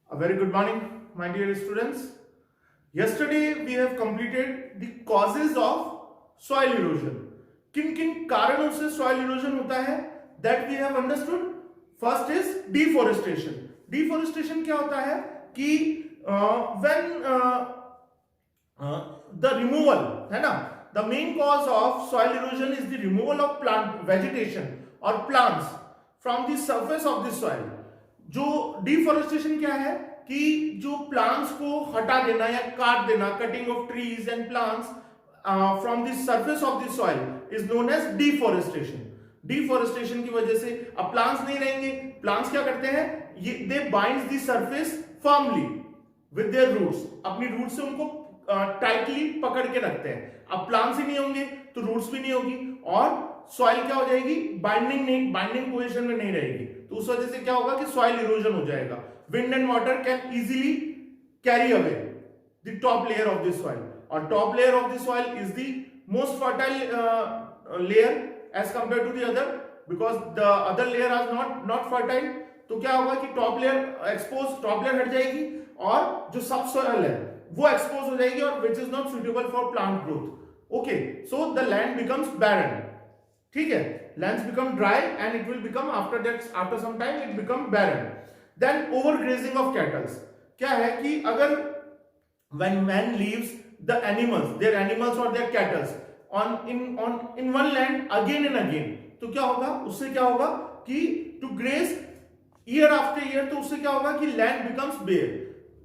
A very good morning, my dear students. Yesterday we have completed the causes of soil erosion. किन किन कारणों से soil erosion होता है that we have understood. First is deforestation. Deforestation क्या होता है कि when the removal है ना, the main cause of soil erosion is the removal of plant vegetation or plants from the surface of the soil. जो deforestation क्या है कि जो प्लांट्स को हटा देना या काट देना, cutting off trees and plants from the surface of the soil is known as deforestation. Deforestation की वजह से अब प्लांट्स नहीं रहेंगे. प्लांट्स क्या करते हैं, ये they binds the surface firmly with their roots. अपनी रूट से उनको टाइटली पकड़ के रखते हैं. अब प्लांट्स ही नहीं होंगे तो रूट्स भी नहीं होगी और सॉइल क्या हो जाएगी, बाइंडिंग पोजीशन में नहीं रहेगी. तो उस वजह से क्या होगा कि सॉइल इरोजन हो जाएगा. Wind and water can easily carry away the top layer of the soil और top layer of the soil is the most fertile layer as compare to the other because the other layer are not fertile. तो क्या होगा कि top layer हट जाएगी और जो सब सॉइल है वो एक्सपोज हो जाएगी और which is not suitable for plant growth. Okay, so the land becomes barren. ठीक है, lands become dry and it will become after some time it become barren. Then overgrazing of cattle. क्या है कि अगर when man leaves the animals, their animals or their cattle in one land again and again, तो क्या होगा, उससे क्या होगा कि to graze year after year, तो उससे क्या होगा कि land becomes bare.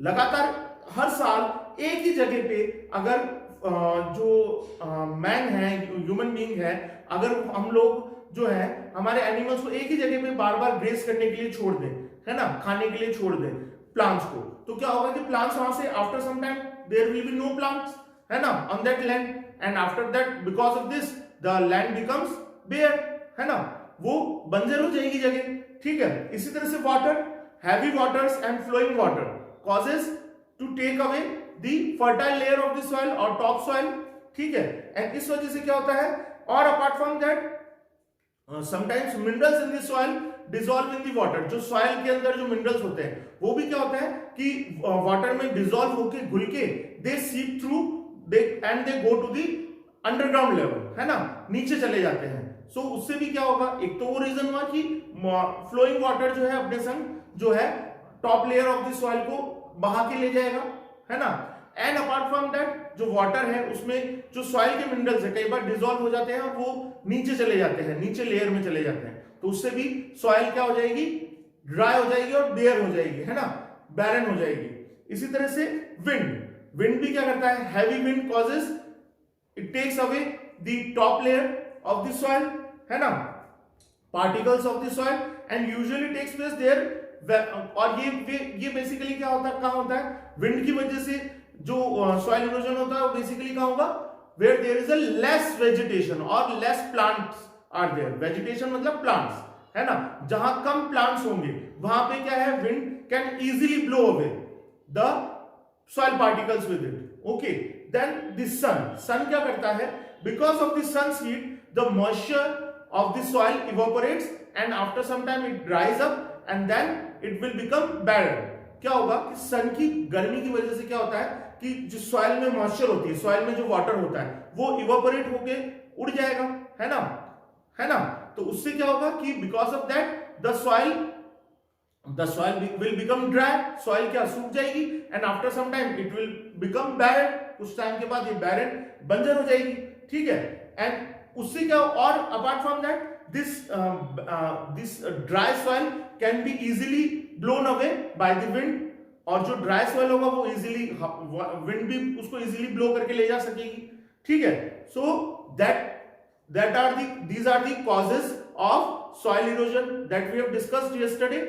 लगातार हर साल एक ही जगह पे अगर जो मैन है, ह्यूमन बीइंग है, अगर हम लोग जो है हमारे एनिमल्स को एक ही जगह पे बार बार ग्रेस करने के लिए छोड़ दें, है ना, खाने के लिए छोड़ दें प्लांट्स को, तो क्या होगा कि प्लांट्स वहां से after some time there will be no plants, है ना, on that land. And after that because of this the land becomes bare, है ना, वो बंजर हो जाएगी जगह. ठीक है, इसी तरह से water, heavy waters and flowing water causes to take away the fertile layer of the soil और टॉप सॉइल. ठीक है, एंड इस वजह से क्या होता है, और apart from that sometimes minerals in the soil dissolve in the water. जो सॉइल के अंदर जो मिनरल्स होते हैं वो भी क्या होता है कि वाटर में डिसॉल्व होके घुल के they seep through and they go to the underground level, है ना, नीचे चले जाते हैं. सो उससे भी क्या होगा, एक तो वो रीजन हुआ कि फ्लोइंग वाटर जो है अपने संग जो है top layer of the soil को बहा के ले जाएगा, है ना. एंड अपार्ट फ्रॉम दैट जो वाटर है उसमें जो सॉइल के मिनरल्स है कई बार डिसॉल्व हो जाते हैं और वो नीचे चले जाते हैं, नीचे लेयर में चले जाते हैं. तो उससे भी सॉइल क्या हो जाएगी, ड्राई हो जाएगी और बेयर हो जाएगी, है ना, बैरन हो जाएगी. इसी तरह से विंड भी क्या करता है, heavy wind causes it takes away the top layer of the soil, है ना, particles of the soil and usually takes place there. और ये बेसिकली क्या होता है विंड की वजह से जो सॉइल इरोजन होता है वो बेसिकली कहां होगा, where there is a less vegetation और less plants are there. Vegetation मतलब प्लांट्स, है ना, जहां कम प्लांट्स होंगे वहां पे क्या है, wind can easily blow away the soil particles with it. Okay, then the sun क्या करता है, because of the sun's heat the moisture of the soil evaporates and after some time it dries up and then it will become barren. क्या होगा कि सन की गर्मी की वजह से क्या होता है कि जो सॉइल में मॉइस्चर होती है, सॉइल में जो वाटर होता है वो इवेपोरेट होके उड़ जाएगा, है ना. तो उससे क्या होगा कि because of that the soil will become dry. Soil क्या सूख जाएगी and after some time it will become barren. कुछ टाइम के बाद ये बैरन बंजर हो जाएगी. ठीक है, एंड उससे क्या, और apart from that this dry soil can be easily blown away by the wind. और जो ड्राई सॉइल होगा वो इजीली विंड भी उसको इजीली ब्लो करके ले जा सकेगी. ठीक है, सो these are the causes of soil erosion that we have discussed yesterday.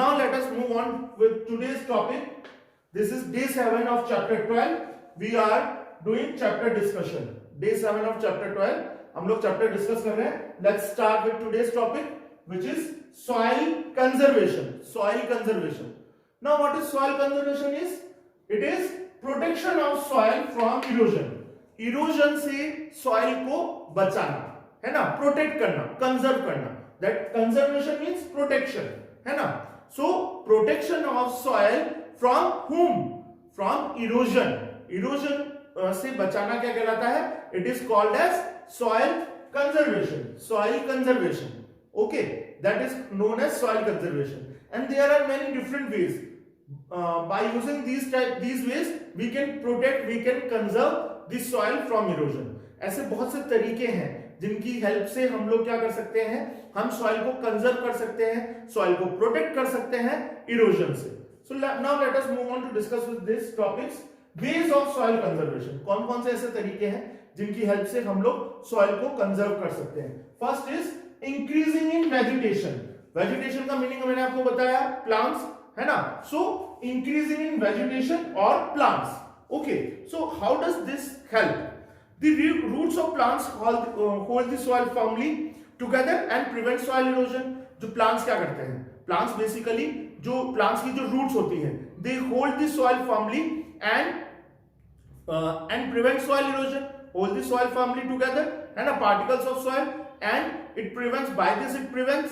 Now let us move on with today's topic. This is day 7 of chapter 12. We are doing chapter discussion. Day 7 of chapter 12. हम लोग chapter discuss कर रहे हैं. Let's start with today's topic which is soil conservation. Soil conservation. Now what is soil conservation is, it is protection of soil from erosion. Erosion से soil को बचाना, है ना, प्रोटेक्ट करना, कंजर्व करना. दैट कंजर्वेशन मींस प्रोटेक्शन, है ना. So protection of soil from whom? From erosion. Erosion से बचाना क्या कहलाता है? It is called as soil conservation. Soil conservation, okay, that is known as soil conservation. And there are many different ways. by using these ways we can protect, we can conserve the soil from erosion। ऐसे बहुत से तरीके हैं जिनकी help से हम लोग क्या कर सकते हैं, हम सॉइल को कंजर्व कर सकते हैं, सॉइल को प्रोटेक्ट कर सकते हैं इरोजन से। So now let us move on to discuss with this topics, ways of soil conservation. कौन कौन से ऐसे तरीके हैं जिनकी हेल्प से हम लोग सॉइल को कंजर्व कर सकते हैं? First is increasing in vegetation. Vegetation का मीनिंग मैंने आपको बताया, प्लांट्स, है ना? सो इंक्रीजिंग इन वेजिटेशन और plants, okay. So how does this help? The roots of plants hold the soil firmly together and prevent soil erosion। जो plants क्या करते हैं? Plants basically जो plants की जो roots होती हैं, they hold the soil firmly and prevent soil erosion। Hold the soil firmly together and particles of soil, and it prevents, by this it prevents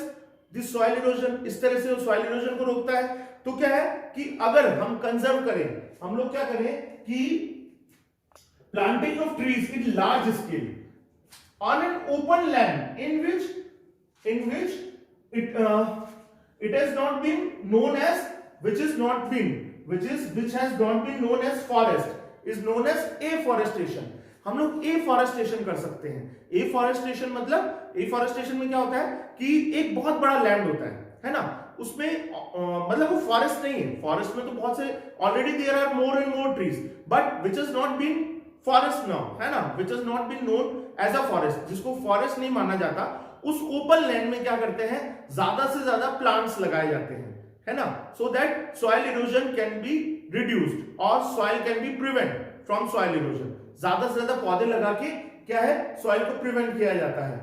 the soil erosion। इस तरह से वो soil erosion को रोकता है। तो क्या है कि अगर हम कंजर्व करें, हम लोग क्या करें कि planting of trees in large scale on an open land in which it has not been known as, which has not been known as forest, is known as afforestation। हम लोग एफॉरेस्टेशन कर सकते हैं। एफॉरेस्टेशन मतलब, afforestation में क्या होता है कि एक बहुत बड़ा लैंड होता है ना, उसमें मतलब वो फॉरेस्ट नहीं है। फॉरेस्ट में तो बहुत से already there are more and more trees, but which is not been forest now, है ना, which is not been known as a forest, जिसको फॉरेस्ट नहीं माना जाता, उस ओपन लैंड में क्या करते हैं, ज्यादा से ज्यादा प्लांट्स लगाए जाते हैं, है ना, so that soil erosion can be reduced और soil can be prevent from soil erosion. ज्यादा से ज्यादा पौधे लगा के क्या है, सॉइल को प्रिवेंट किया जाता है।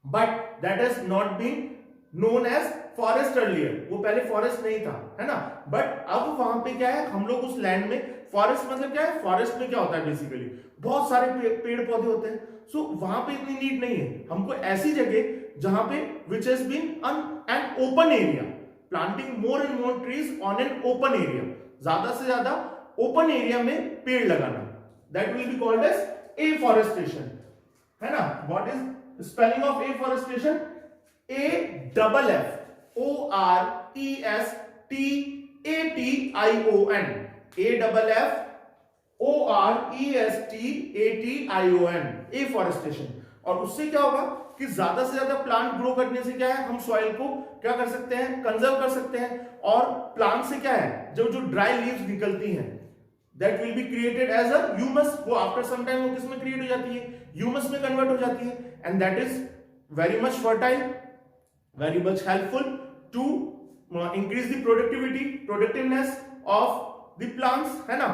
But that has not been known as forest earlier, वो पहले फॉरेस्ट नहीं था, है ना, बट अब वहां पे क्या है, हम लोग उस लैंड में, फॉरेस्ट मतलब क्या है, फॉरेस्ट में क्या होता है बेसिकली बहुत सारे पेड़ पौधे होते हैं, सो वहां पे इतनी नीड नहीं है। हमको ऐसी जगह जहां पे which has been an open area, planting more and more trees on an open area, ज्यादा से ज्यादा ओपन एरिया में पेड़ लगाना, that will be called as afforestation, है ना। What is spelling of afforestation? AFFORESTATION, AFFORESTATION, afforestation. और उससे क्या होगा कि ज्यादा से ज्यादा प्लांट ग्रो करने से क्या है, हम सॉइल को क्या कर सकते हैं, कंजर्व कर सकते हैं। और प्लांट से क्या है, जो ड्राई लीव्स निकलती हैं, that will be created as a humus. वो आफ्टर सम टाइम वो किसमें क्रिएट हो जाती है, ह्यूमस में कन्वर्ट हो जाती है, and that is very much fertile, very much helpful to increase the productiveness of the plants, है ना।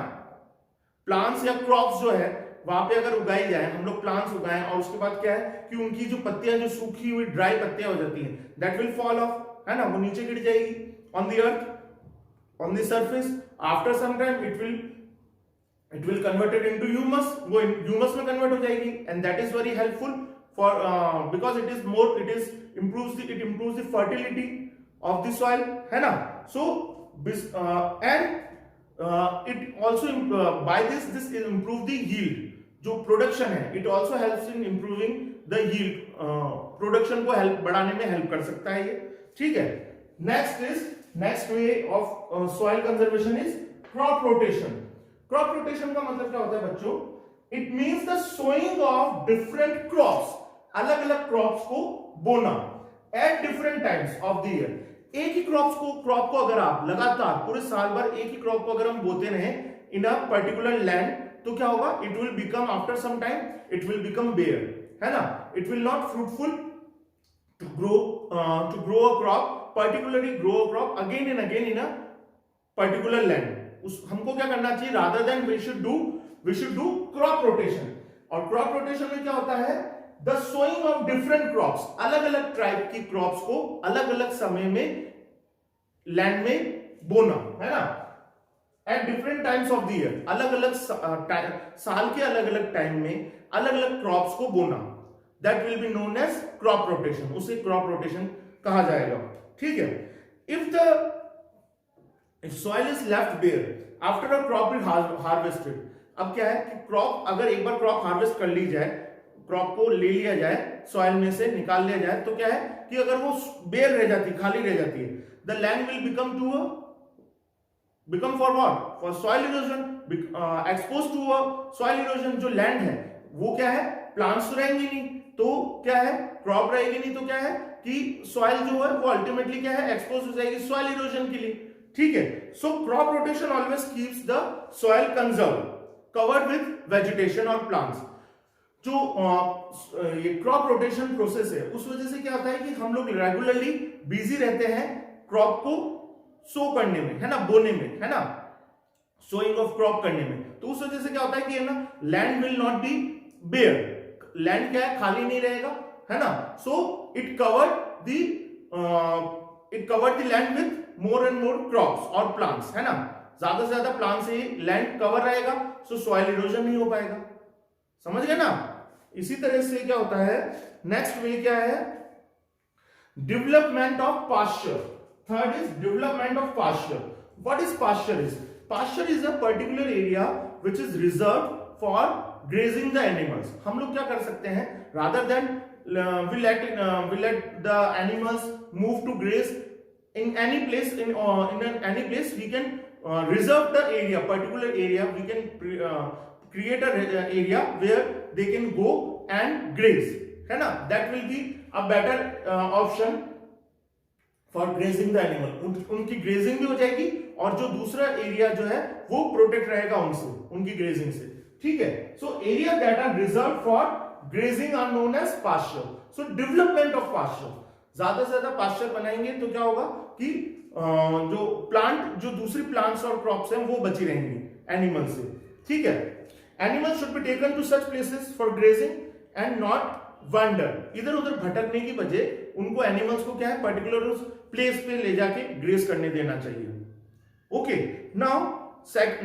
प्लांट्स या क्रॉप्स जो है वहां पे अगर उगाई जाए, हम लोग प्लांट्स उगाएं और उसके बाद क्या है कि उनकी जो पत्तियां, जो सूखी हुई ड्राई पत्तियां हो जाती हैं, दैट विल फॉल ऑफ, है ना, वो नीचे गिर जाएगी on the earth, on the surface. After some time it will converted into humus, वो ह्यूमस में कन्वर्ट हो जाएगी, and that is very helpful for because it improves the fertility of the soil, है ना। So it also by this improve the yield, जो production है, it also helps in improving the yield, production को help बढ़ाने में help कर सकता है ये, ठीक है। next way of soil conservation is crop rotation। crop rotation का मतलब क्या होता है बच्चों? It means the sowing of different crops, अलग अलग क्रॉप्स को बोना eight different times of the year. एक ही क्रॉप को अगर आप लगातार पूरे साल भर एक ही क्रॉप को अगर हम बोते रहे इन अ पर्टिकुलर लैंड, तो क्या होगा, it will become after some time it will become bare, है ना, it will not fruitful to grow a crop, particularly grow a crop again and again in a particular land. हमको क्या करना चाहिए, rather than we should do crop rotation. और crop rotation में क्या होता है, the sowing of different crops, अलग अलग ट्राइब की क्रॉप्स को अलग अलग समय में लैंड में बोना, है ना, eight different times of the year, अलग अलग साल के अलग अलग टाइम में अलग अलग क्रॉप्स को बोना, that will be known as crop rotation, उसे क्रॉप रोटेशन कहा जाएगा, ठीक है। If soil is left bare after a crop is harvested, अब क्या है कि क्रॉप, अगर एक बार क्रॉप हार्वेस्ट कर ली जाए, क्रॉप को ले लिया जाए, सॉइल में से निकाल लिया जाए, तो क्या है कि अगर वो बेयर रह जाती, खाली रह जाती है, the land will become for what, for soil erosion, expose to a soil erosion. जो लैंड है वो क्या है, प्लांट्स रहेंगे नहीं, तो क्या है, क्रॉप रहेगी नहीं, तो क्या है कि सॉइल जो है वो अल्टीमेटली क्या है, एक्सपोज हो जाएगी सॉइल इरोजन के लिए। ठीक है, so crop rotation always keeps the soil conserve covered with vegetation और प्लांट्स। जो ये क्रॉप रोटेशन प्रोसेस है, उस वजह से क्या होता है कि हम लोग रेगुलरली बिजी रहते हैं क्रॉप को सो करने में, है ना, बोने में, है ना, सोइंग ऑफ क्रॉप करने में। तो उस वजह से क्या होता है कि है ना, land will not be bare, land क्या है, खाली नहीं रहेगा, है ना। So it covered the land with more and more crops और प्लांट्स, है ना, ज्यादा से ज्यादा प्लांट से लैंड कवर रहेगा, सो सॉइल इरोजन नहीं हो पाएगा। समझ गए ना। इसी तरह से क्या होता है, नेक्स्ट वे क्या है, development of pasture. Third is development of pasture. What is pasture? Is a particular area which is reserve for grazing the animals. हम लोग क्या कर सकते हैं, rather than we let the animals move to graze in any place, in any place we can reserve the area, particular area, we can create a area where they can go and graze, है ना, that will be a better option for grazing the animal। उनकी grazing भी हो जाएगी और जो दूसरा area जो है वो प्रोटेक्ट रहेगा उनसे, उनकी grazing से। ठीक है, so area that are reserved for grazing are known as pasture। so development of pasture, ज्यादा से ज्यादा पास्चर बनाएंगे तो क्या होगा कि जो प्लांट, जो दूसरी प्लांट्स और क्रॉप्स हैं वो बची रहेंगी एनिमल से। ठीक है, animals should be taken to such places for grazing and not wander. इधर उधर भटकने की बजाय उनको, एनिमल्स को क्या है, पर्टिकुलर उस प्लेस पे ले जाके ग्रेज करने देना चाहिए। Okay, now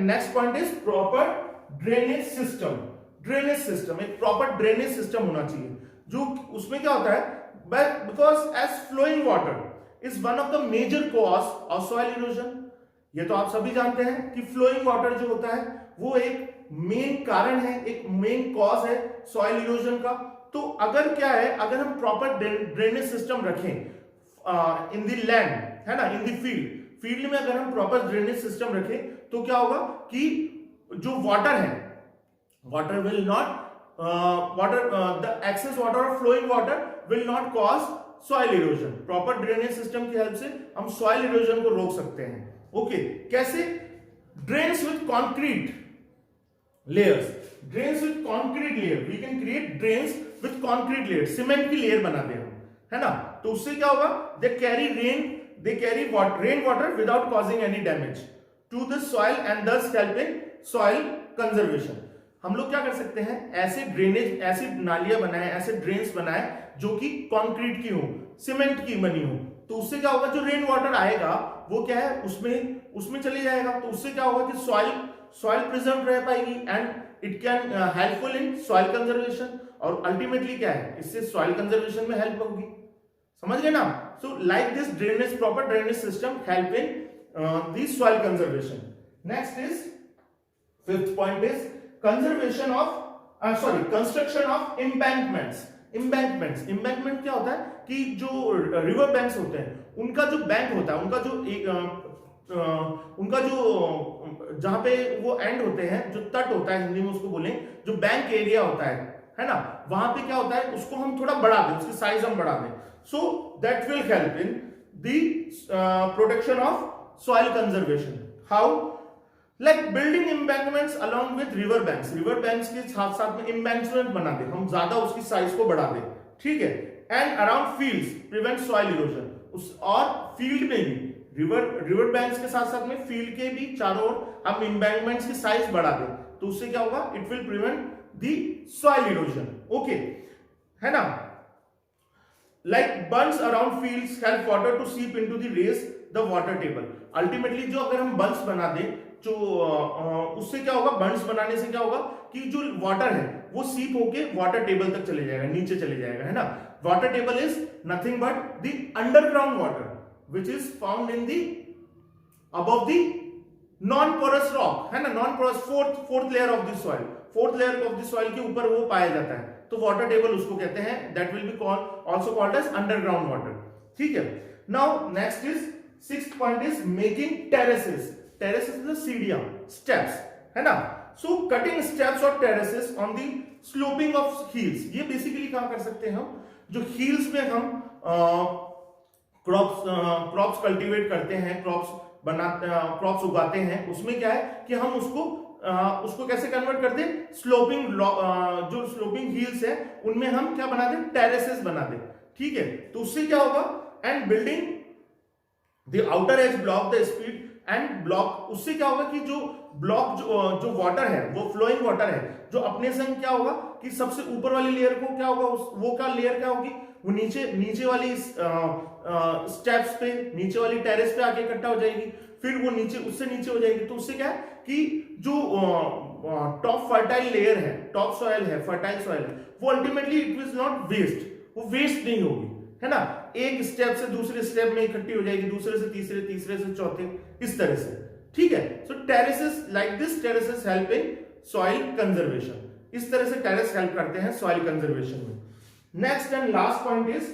next point is proper drainage system. Drainage system, एक प्रॉपर ड्रेनेज सिस्टम होना चाहिए, जो उसमें क्या होता है, because as flowing water is one of the major cause of soil erosion. ये तो आप सभी जानते हैं कि फ्लोइंग वाटर जो होता है वो एक मेन कारण है, एक मेन कॉज है सॉइल इरोजन का। तो अगर क्या है, अगर हम प्रॉपर ड्रेनेज सिस्टम रखें इन द लैंड, है ना, इन द फील्ड में अगर हम प्रॉपर ड्रेनेज सिस्टम रखें तो क्या होगा कि जो वाटर है, water will not the excess water or flowing water will not cause soil erosion। proper drainage system की हेल्प से हम soil erosion को रोक सकते हैं। ओके, कैसे? drains with concrete layers, drains with concrete layer, we can create drains with concrete layer, cement की layer बना दे हम, है ना, तो उससे क्या होगा, they carry rain water without causing any damage to the soil and thus help in soil conservation। हम लोग क्या कर सकते हैं, ऐसे ड्रेनेज, ऐसी नालियां बनाए, ऐसे ड्रेन्स बनाए जो कि कंक्रीट की हो, सीमेंट की बनी हो, तो उससे क्या होगा, जो रेन वाटर आएगा वो क्या है, उसमें चले जाएगा, तो उससे क्या होगा कि सॉइल प्रिजर्व रह पाएगी and it can helpful in soil conservation. और अल्टीमेटली क्या है, इससे सॉइल कंजर्वेशन में हेल्प होगी। समझ गए ना। So like this drainage, proper drainage system help in this soil conservation. Next is, fifth point is conservation of construction of embankments. Embankment क्या होता है कि जो रिवर बैंक्स होते हैं, उनका जो बैंक होता है, उनका जो जहां पे वो एंड होते हैं, जो तट होता है, हिंदी में उसको बोलें, जो बैंक एरिया होता है ना, वहां पे क्या होता है, उसको हम थोड़ा बढ़ा दें, उसकी साइज हम बढ़ा दें, सो that will help in the protection of soil conservation. How? Like building embankments along with river banks के साथ साथ में एम्बैंकमेंट बना दे, हम ज्यादा उसकी साइज को बढ़ा दें। ठीक है, and around fields prevent soil erosion. और फील्ड में भी, रिवर बैंक्स के साथ साथ में फील्ड के भी चारों ओर हम एम्बैंकमेंट्स की साइज बढ़ा दें, तो उससे क्या होगा, it will prevent the soil erosion. Okay, है ना। Like bunds around fields help water to seep into the raise the water table. Ultimately जो अगर हम बंड्स बना दें, जो उससे क्या होगा, बंड्स बनाने से क्या होगा कि जो वाटर है वो सीप होके वाटर टेबल तक चले जाएगा, नीचे चले जाएगा, है ना। Water table is nothing but the underground water which is found in the above the non-porous rock, है ना, non-porous fourth layer of the soil, fourth layer of the soil के ऊपर वो पाया जाता है, तो वाटर टेबल उसको कहते हैं, that will be also called as underground water. ठीक है. Now next is sixth point is making terraces. Terraces is the सीढ़ियां, steps, है ना. So cutting steps or terraces on the sloping of hills. ये basically क्या कर सकते हैं हम, जो hills में हम क्रॉप्स कल्टीवेट करते हैं, क्रॉप्स उगाते हैं, उसमें क्या है कि हम उसको कैसे कन्वर्ट कर दें, जो स्लोपिंग हिल्स है उनमें हम क्या बना दें, टेरेसेस बना दें. ठीक है. तो उससे क्या होगा, and building the outer H block the speed and block, उससे क्या होगा कि जो ब्लॉक जो वाटर है वो फ्लोइंग वाटर है, जो अपने संग क्या होगा कि सबसे ऊपर वाली लेयर को क्या होगा, वो का लेयर क्या होगी, वो नीचे वाली स्टेप्स पे, नीचे वाली टेरेस पे आके इकट्ठा हो जाएगी, फिर वो उससे नीचे हो जाएगी. तो उससे क्या है कि जो टॉप फर्टाइल लेयर है, टॉप सॉइल है, फर्टाइल सॉइल है, वो ultimately it will not waste, वो वेस्ट नहीं होगी, है ना. एक स्टेप से दूसरे स्टेप में इकट्ठी हो जाएगी, दूसरे से तीसरे, तीसरे से चौथे, इस तरह से. ठीक है. So terraces like this, terraces help in soil conservation. इस तरह से टेरेस हेल्प करते हैं सॉइल कंजर्वेशन में. Next and last point is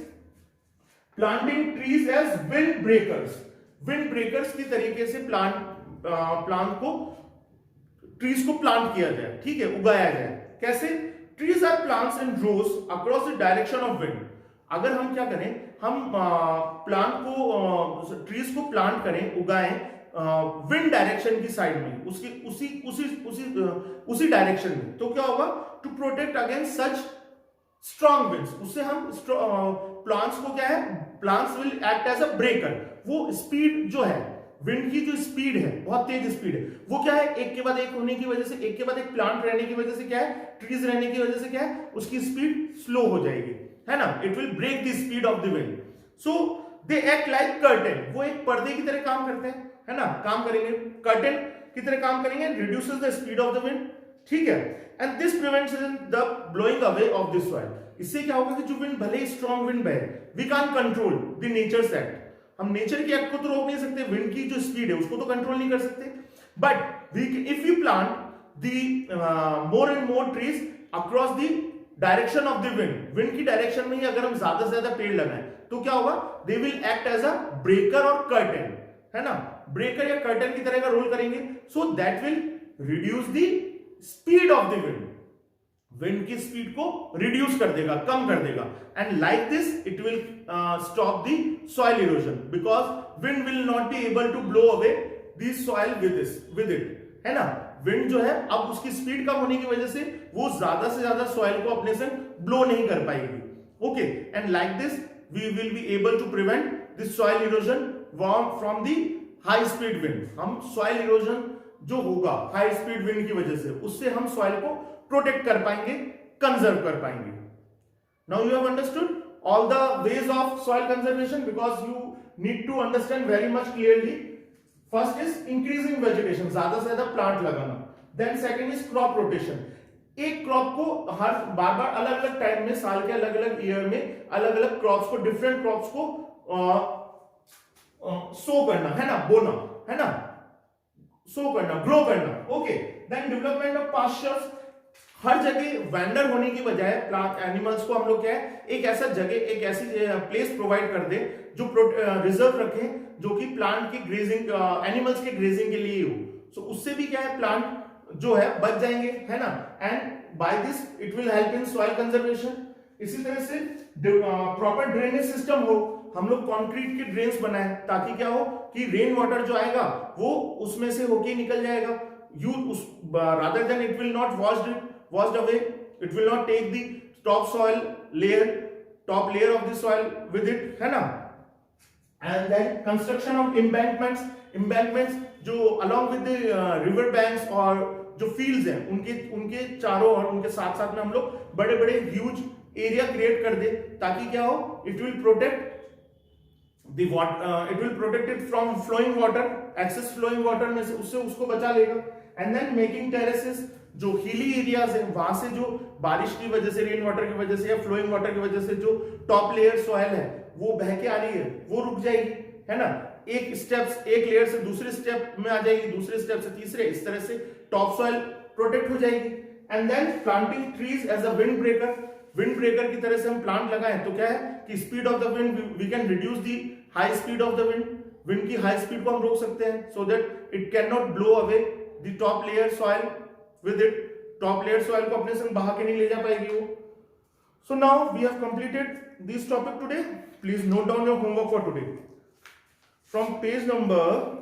planting trees as wind breakers. Wind breakers की तरीके से ट्रीज को प्लांट किया जाए. ठीक है, उगाया जाए. कैसे? Trees are plants in rows across the direction of wind. अगर हम क्या करें, हम ट्रीज को प्लांट करें, उगाएं विंड डायरेक्शन की साइड में, उसी डायरेक्शन में, तो क्या होगा, to protect against such strong winds. उससे हम प्लांट्स को क्या है, plants will act as a breaker. वो स्पीड जो है, विंड की जो स्पीड है, बहुत तेज स्पीड है, वो क्या है, एक के बाद एक होने की वजह से, एक के बाद एक प्लांट रहने की वजह से क्या है, ट्रीज रहने की वजह से क्या है, उसकी स्पीड स्लो हो जाएगी, है ना. It will break the speed of the wind. So they act like curtain. वो एक पर्दे की तरह काम करते हैं, है ना, काम करेंगे, कर्टेन की तरह काम करेंगे, reduces the speed of the wind. ठीक है. And this prevents the blowing away of the soil. इससे क्या होगा कि जो विंड भले ही स्ट्रॉन्ग विंड बहे, we can control the nature's act. हम नेचर की एक्ट को तो रोक नहीं सकते, विंड की जो स्पीड है उसको तो कंट्रोल नहीं कर सकते, but if you plant the more and more trees across the direction of the wind, wind की डायरेक्शन में ही अगर हम ज्यादा से ज्यादा पेड़ लगाएं, तो क्या होगा, they will act as a breaker और कर्टेन, है ना. ब्रेकर या कर्टेन की तरह का रोल करेंगे. So that will reduce the speed of the wind. Wind की स्पीड को रिड्यूस कर देगा, कम कर देगा. And like this it will stop the soil erosion, because wind will not be able to blow away the soil with it, है ना. Wind जो है, अब उसकी स्पीड कम होने की वजह से वो ज्यादा से ज्यादा सॉइल को अपने से ब्लो नहीं कर पाएगी. Okay. And like this we will be able to prevent the soil erosion from the high speed wind. हम सॉइल इरोजन जो होगा हाई स्पीड विंड की वजह से, उससे हम सॉइल को प्रोटेक्ट कर पाएंगे, कंजर्व कर पाएंगे. Now you have understood all the ways of soil conservation, because you need to understand very much clearly. First is increasing vegetation, ज्यादा से ज्यादा प्लांट लगाना. Then second is crop rotation. एक क्रॉप को हर बार अलग अलग टाइम में, साल के अलग अलग ईयर में अलग अलग क्रॉप्स को, डिफरेंट क्रॉप्स को सो करना, है ना, बोना, है ना, सो करना, ग्रो करना. Okay. Then development of pastures. हर जगह वेंडर होने की बजाय प्लांट एनिमल्स को हम लोग क्या है, एक ऐसा जगह, एक ऐसी प्लेस प्रोवाइड कर दे जो रिजर्व रखें, जो कि प्लांट की ग्रेजिंग, एनिमल्स के ग्रेजिंग के लिए हो. सो उससे भी क्या है, प्लांट जो है बच जाएंगे, है ना. And by this it will help in soil conservation. इसी तरह से प्रॉपर ड्रेनेज सिस्टम हो, हम लोग कंक्रीट के ड्रेन्स बनाएं, ताकि क्या हो कि रेन वाटर जो आएगा वो उसमें से होके निकल जाएगा. rather than it will not washed away, it will not take the top layer of the soil with it, है ना. And then construction of embankments जो along with the river banks और जो fields हैं, उनके चारों और उनके साथ साथ में हम लोग बड़े बड़े huge area create कर दे, ताकि क्या हो, it will protect it from flowing water, excess flowing water में से उससे उसको बचा लेगा. And then making terraces, जो हिली एरियाज है, वहां से जो बारिश की वजह से, रेन वाटर की वजह से या फ्लोइंग वाटर की वजह से जो टॉप लेयर सॉइल है वो बह के आ रही है, वो रुक जाएगी, है ना, एक स्टेप, एक लेयर से दूसरे स्टेप में आ जाएगी, दूसरे स्टेप से तीसरे, इस तरह से टॉप सॉइल प्रोटेक्ट हो जाएगी। And then planting trees as a wind breaker, wind breaker की तरह से हम प्लांट लगाएं तो क्या है कि speed of the wind, we can reduce the high speed of the wind, wind की हाई स्पीड को हम रोक सकते हैं, so that it can not blow away the top layer soil with it, top layer soil को अपने संग बहा के नहीं ले जा पाएगी वो। So now we have completed this topic today. Please note down your homework for today from page number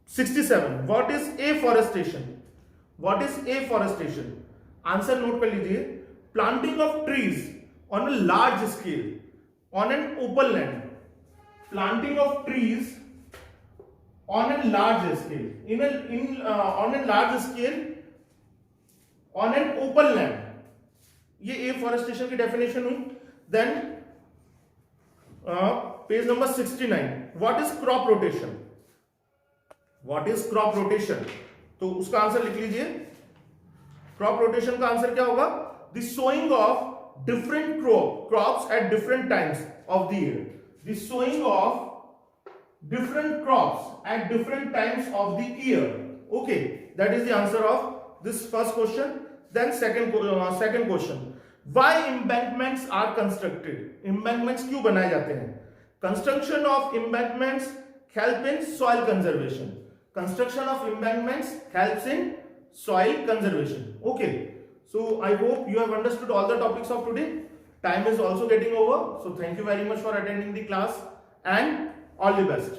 67। What is afforestation? What is afforestation? Answer note कर लीजिए। Planting of trees on a large scale on an open land, planting of trees on a large scale on a large scale on an open land, ये afforestation की definition हुई। Then page number 69, what is crop rotation? What is crop rotation? तो उसका answer लिख लीजिए। Crop rotation का answer क्या होगा? The sowing of different crops at different times of the year, the sowing of different crops at different times of the year. Okay, that is the answer of this first question. Then second question, why embankments are constructed? Embankments क्यों बनाए जाते हैं? Construction of embankments help in soil conservation. Construction of embankments helps in soil conservation. Okay, so I hope you have understood all the topics of today. Time is also getting over, so thank you very much for attending the class and all the best.